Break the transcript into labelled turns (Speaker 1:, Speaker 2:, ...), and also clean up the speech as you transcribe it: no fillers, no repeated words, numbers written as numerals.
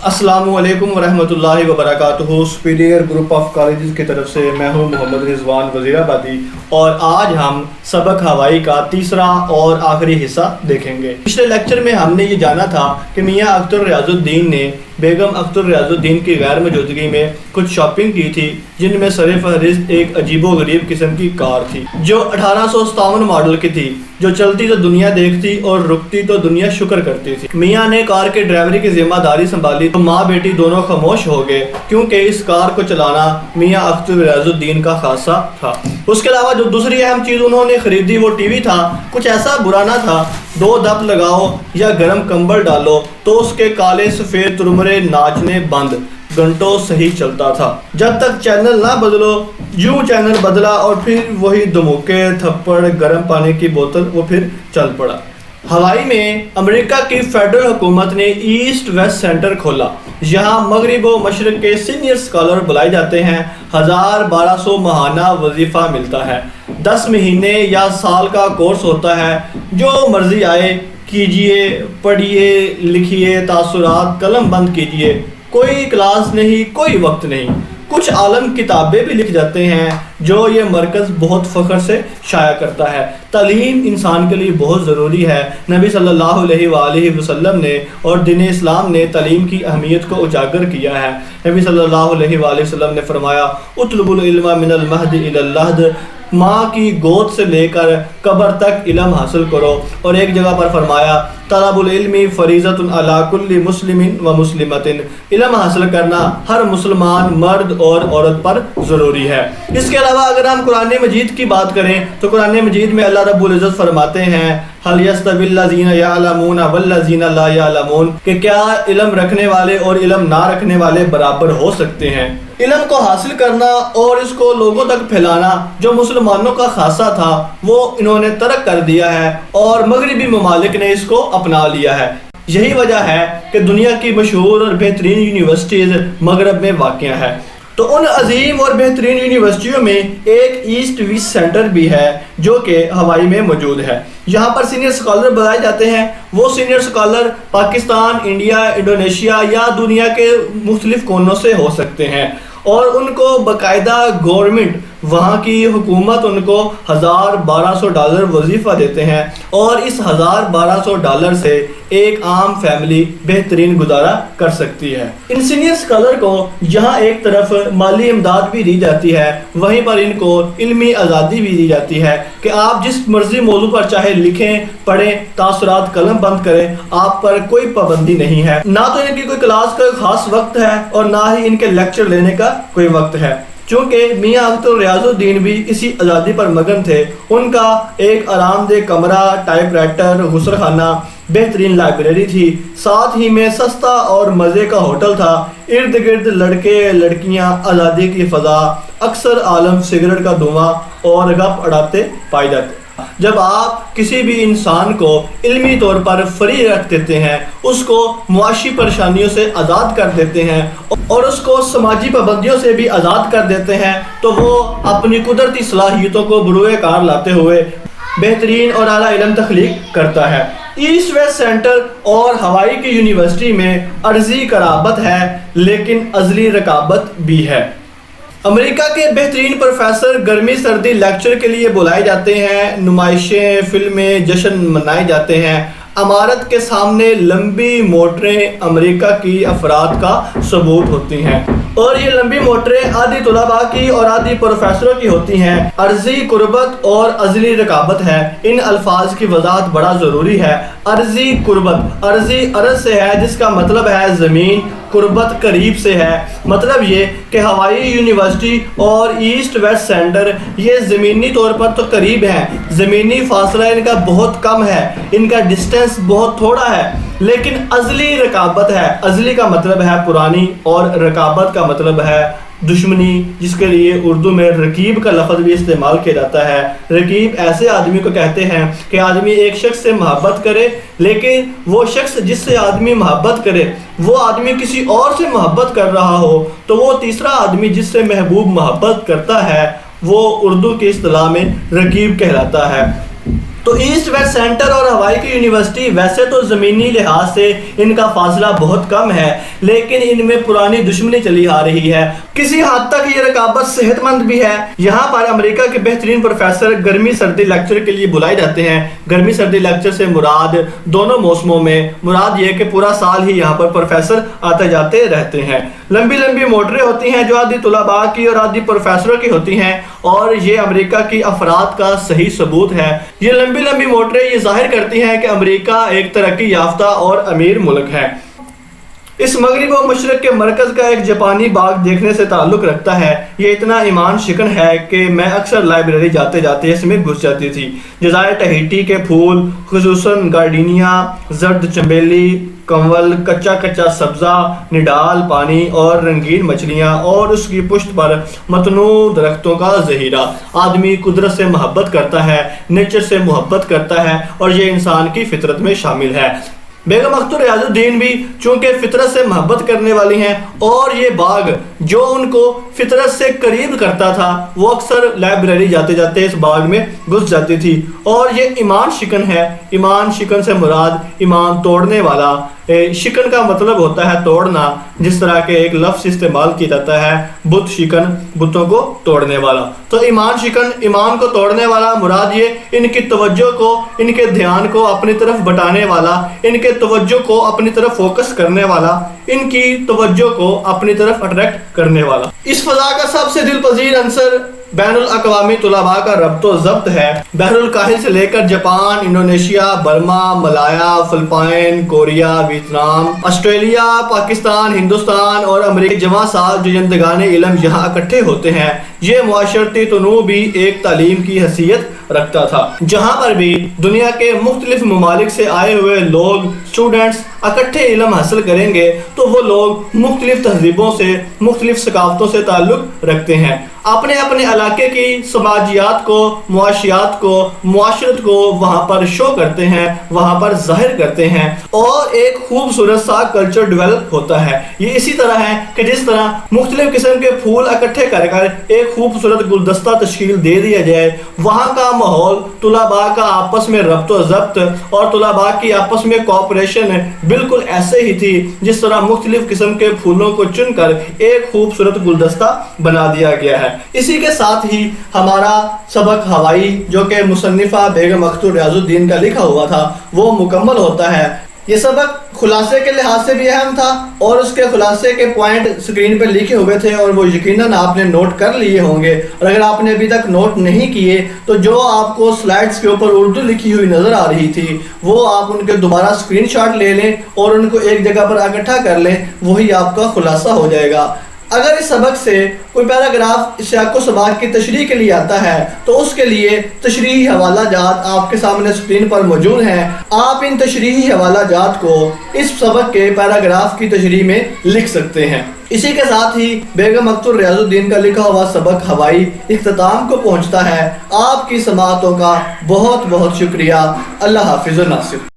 Speaker 1: السلام علیکم ورحمۃ اللہ وبرکاتہ۔ سپیریئر گروپ آف کالجز کی طرف سے میں ہوں محمد رضوان وزیر آبادی، اور آج ہم سبق ہوائی کا تیسرا اور آخری حصہ دیکھیں گے۔ پچھلے لیکچر میں ہم نے یہ جانا تھا کہ میاں اختر ریاض الدین نے بیگم اختر ریاض الدین کی غیر موجودگی میں کچھ شاپنگ کی تھی، جن میں سر فہرست ایک عجیب و غریب قسم کی کار تھی جو 1857 ماڈل کی تھی، جو چلتی تو دنیا دیکھتی اور رکتی تو دنیا شکر کرتی تھی۔ میاں نے کار کے ڈرائیوری کی ذمہ داری سنبھالی تو ماں بیٹی دونوں خاموش ہو گئے، کیونکہ اس کار کو چلانا میاں اختر ریاض الدین کا خاصہ تھا۔ اس کے علاوہ جو دوسری اہم چیز انہوں نے خریدی وہ ٹی وی تھا۔ کچھ ایسا برا نہ تھا، 2 دپ لگاؤ یا گرم کمبل ڈالو تو اس کے کالے سفید ترمرے ناچنے بند، گھنٹوں صحیح چلتا تھا جب تک چینل نہ بدلو۔ یوں چینل بدلا اور پھر وہی دھموکے، تھپڑ، گرم پانی کی بوتل، وہ پھر چل پڑا۔ ہوائی میں امریکہ کی فیڈرل حکومت نے ایسٹ ویسٹ سینٹر کھولا۔ یہاں مغرب و مشرق کے سینئر اسکالر بلائے جاتے ہیں۔ 1200 ماہانہ وظیفہ ملتا ہے۔ 10 مہینے یا سال کا کورس ہوتا ہے۔ جو مرضی آئے کیجئے، پڑھیے، لکھیے، تاثرات قلم بند کیجئے۔ کوئی کلاس نہیں، کوئی وقت نہیں۔ کچھ عالم کتابیں بھی لکھ جاتے ہیں جو یہ مرکز بہت فخر سے شائع کرتا ہے۔ تعلیم انسان کے لیے بہت ضروری ہے۔ نبی صلی اللہ علیہ وآلہ وسلم نے اور دین اسلام نے تعلیم کی اہمیت کو اجاگر کیا ہے۔ نبی صلی اللہ علیہ وآلہ وسلم نے فرمایا، اطلبوا العلم من المہد الی اللحد، ماں کی گود سے لے کر قبر تک علم حاصل کرو۔ اور ایک جگہ پر فرمایا، طلب العلم فریضۃ علی کل مسلم و مسلمۃ، علم حاصل کرنا ہر مسلمان مرد اور عورت پر ضروری ہے۔ اس کے علاوہ اگر ہم قرآن مجید کی بات کریں تو قرآن مجید میں اللہ رب العزت فرماتے ہیں، هل يستوي الذين يعلمون والذين لا يعلمون، کہ کیا علم رکھنے والے اور علم نہ رکھنے والے برابر ہو سکتے ہیں؟ علم کو حاصل کرنا اور اس کو لوگوں تک پھیلانا جو مسلمانوں کا خاصہ تھا وہ انہوں نے ترک کر دیا ہے، اور مغربی ممالک نے اس کو اپنا لیا ہے۔ یہی وجہ ہے کہ دنیا کی مشہور اور بہترین یونیورسٹیز مغرب میں واقع ہے۔ تو ان عظیم اور بہترین یونیورسٹیوں میں ایک ایسٹ ویسٹ سینٹر بھی ہے جو کہ ہوائی میں موجود ہے۔ یہاں پر سینئر اسکالر بلائے جاتے ہیں۔ وہ senior scholar Pakistan, India, Indonesia یا دنیا کے مختلف کونوں سے ہو سکتے ہیں، اور ان کو باقاعدہ گورنمنٹ، وہاں کی حکومت ان کو $1200 وظیفہ دیتے ہیں، اور اس $1200 سے ایک عام فیملی بہترین گزارا کر سکتی ہے۔ ان سینئر اسکالر کو یہاں ایک طرف مالی امداد بھی دی جاتی ہے، وہیں پر ان کو علمی آزادی بھی دی جاتی ہے کہ آپ جس مرضی موضوع پر چاہے لکھیں، پڑھیں، تاثرات قلم بند کریں، آپ پر کوئی پابندی نہیں ہے۔ نہ تو ان کی کوئی کلاس کا خاص وقت ہے اور نہ ہی ان کے لیکچر لینے کا کوئی وقت ہے۔ چونکہ میاں اختر ریاض الدین بھی اسی آزادی پر مگن تھے، ان کا ایک آرام دہ کمرہ، ٹائپ رائٹر، غسل خانہ، بہترین لائبریری تھی، ساتھ ہی میں سستا اور مزے کا ہوٹل تھا، ارد گرد لڑکے لڑکیاں، آزادی کی فضا، اکثر عالم سگریٹ کا دھواں اور گپ اڑاتے پائے جاتے۔ جب آپ کسی بھی انسان کو علمی طور پر فری رکھ دیتے ہیں، اس کو معاشی پریشانیوں سے آزاد کر دیتے ہیں اور اس کو سماجی پابندیوں سے بھی آزاد کر دیتے ہیں، تو وہ اپنی قدرتی صلاحیتوں کو بروئے کار لاتے ہوئے بہترین اور اعلیٰ علم تخلیق کرتا ہے۔ ایسٹ ویسٹ سینٹر اور ہوائی کی یونیورسٹی میں عرضی قرابت ہے لیکن ازلی رقابت بھی ہے۔ امریکہ کے بہترین پروفیسر گرمی سردی لیکچر کے لیے بلائے جاتے ہیں، نمائشیں، فلمیں، جشن منائے جاتے ہیں۔ عمارت کے سامنے لمبی موٹریں امریکہ کی افراد کا ثبوت ہوتی ہیں، اور یہ لمبی موٹریں آدھی طلباء کی اور آدھی پروفیسروں کی ہوتی ہیں۔ عرضی قربت اور ازلی رقابت ہے، ان الفاظ کی وضاحت بڑا ضروری ہے۔ عرضی قربت، عرضی عرض سے ہے جس کا مطلب ہے زمین، قربت قریب سے ہے، مطلب یہ کہ ہوائی یونیورسٹی اور ایسٹ ویسٹ سینٹر یہ زمینی طور پر تو قریب ہیں، زمینی فاصلہ ان کا بہت کم ہے، ان کا ڈسٹینس بہت تھوڑا ہے، لیکن ازلی رقابت ہے۔ ازلی کا مطلب ہے پرانی، اور رقابت کا مطلب ہے دشمنی، جس کے لیے اردو میں رقیب کا لفظ بھی استعمال کیا جاتا ہے۔ رقیب ایسے آدمی کو کہتے ہیں کہ آدمی ایک شخص سے محبت کرے، لیکن وہ شخص جس سے آدمی محبت کرے وہ آدمی کسی اور سے محبت کر رہا ہو، تو وہ تیسرا آدمی جس سے محبوب محبت کرتا ہے وہ اردو کی اصطلاح میں رقیب کہلاتا ہے۔ تو ایسٹ ویسٹ سینٹر اور ہوائی کی یونیورسٹی ویسے تو زمینی لحاظ سے ان کا فاصلہ بہت کم ہے، لیکن ان میں پرانی دشمنی چلی آ رہی ہے۔ کسی حد تک یہ رقابت صحت مند بھی ہے۔ یہاں پر امریکہ کے بہترین پروفیسر گرمی سردی لیکچر کے لیے بلائے جاتے ہیں۔ گرمی سردی لیکچر سے مراد دونوں موسموں میں مراد یہ کہ پورا سال ہی یہاں پر پروفیسر آتے جاتے رہتے ہیں۔ لمبی لمبی موٹریں ہوتی ہیں جو آدھی طلباء کی اور آدھی پروفیسروں کی ہوتی ہیں، اور یہ امریکہ کی افراد کا صحیح ثبوت ہے۔ یہ لمبی لمبی موٹریں یہ ظاہر کرتی ہیں کہ امریکہ ایک ترقی یافتہ اور امیر ملک ہے۔ اس مغرب و مشرق کے مرکز کا ایک جاپانی باغ دیکھنے سے تعلق رکھتا ہے۔ یہ اتنا ایمان شکن ہے کہ میں اکثر لائبریری جاتے جاتے اس میں گھس جاتی تھی۔ جزائر ٹہیٹی کے پھول، خصوصاً گارڈینیا، زرد چنبیلی، کنول، کچا کچا سبزہ، نڈال پانی اور رنگین مچھلیاں، اور اس کی پشت پر متنوع درختوں کا ذخیرہ۔ آدمی قدرت سے محبت کرتا ہے، نیچر سے محبت کرتا ہے، اور یہ انسان کی فطرت میں شامل ہے۔ بیگم اختر ریاض الدین بھی چونکہ فطرت سے محبت کرنے والی ہیں، اور یہ باغ جو ان کو فطرت سے قریب کرتا تھا، وہ اکثر لائبریری جاتے جاتے اس باغ میں گھس جاتی تھی۔ اور یہ ایمان شکن ہے۔ ایمان شکن سے مراد ایمان توڑنے والا۔ شکن کا مطلب ہوتا ہے توڑنا، جس طرح کے ایک لفظ استعمال کیا جاتا ہے بت شکن، بتوں کو توڑنے والا۔ تو ایمان شکن، ایمان کو توڑنے والا مراد یہ ان کی توجہ کو، ان کے دھیان کو اپنی طرف بٹانے والا، ان کے توجہ کو اپنی طرف فوکس کرنے والا، ان کی توجہ کو اپنی طرف اٹریکٹ کرنے والا۔ اس فضا کا سب سے دل پذیر عنصر بین الاقوامی طلباء کا ربط و ضبط ہے۔ بحر الکاہل سے لے کر Japan, Indonesia, Burma, Malaya, Philippines, Korea, Vietnam, Australia, Pakistan, Hindustan اور امریکہ جمع سال جو جویندگان علم یہاں اکٹھے ہوتے ہیں۔ یہ معاشرتی تنوع بھی ایک تعلیم کی حیثیت رکھتا تھا، جہاں پر بھی دنیا کے مختلف ممالک سے آئے ہوئے لوگ، اسٹوڈنٹس اکٹھے علم حاصل کریں گے تو وہ لوگ مختلف تہذیبوں سے، مختلف ثقافتوں سے تعلق رکھتے ہیں، اپنے اپنے علاقے کی سماجیات کو، معاشیات کو، معاشرت کو وہاں پر شو کرتے ہیں، وہاں پر ظاہر کرتے ہیں، اور ایک خوبصورت سا کلچر ڈیولپ ہوتا ہے۔ یہ اسی طرح ہے کہ جس طرح مختلف قسم کے پھول اکٹھے کر کر ایک خوبصورت گلدستہ تشکیل دے دیا جائے، وہاں کا ماحول، طلباء کا آپس میں ربط و ضبط اور طلباء کی آپس میں کوآپریشن بالکل ایسے ہی تھی جس طرح مختلف قسم کے پھولوں کو چن کر ایک خوبصورت گلدستہ بنا دیا گیا ہے۔ اسی کے ساتھ ہی ہمارا سبق ہوائی، جو کہ مصنفہ بیگم اختر ریاض الدین کا لکھا ہوا تھا، وہ مکمل ہوتا ہے۔ یہ سبق خلاصے کے لحاظ سے بھی اہم تھا، اور اس کے خلاصے کے پوائنٹ سکرین پر لکھے ہوئے تھے، اور وہ یقیناً آپ نے نوٹ کر لیے ہوں گے، اور اگر آپ نے ابھی تک نوٹ نہیں کیے تو جو آپ کو سلائڈز کے اوپر اردو لکھی ہوئی نظر آ رہی تھی، وہ آپ ان کے دوبارہ اسکرین شاٹ لے لیں اور ان کو ایک جگہ پر اکٹھا کر لیں، وہی آپ کا خلاصہ ہو جائے گا۔ اگر اس سبق سے کوئی پیراگراف سیاق و سباق کی تشریح کے لیے آتا ہے تو اس کے لیے تشریحی حوالہ جات آپ کے سامنے اسکرین پر موجود ہیں۔ آپ ان تشریحی حوالہ جات کو اس سبق کے پیراگراف کی تشریح میں لکھ سکتے ہیں۔ اسی کے ساتھ ہی بیگم اختر ریاض الدین کا لکھا ہوا سبق ہوائی اختتام کو پہنچتا ہے۔ آپ کی سماعتوں کا بہت بہت شکریہ۔ اللہ حافظ و ناصر۔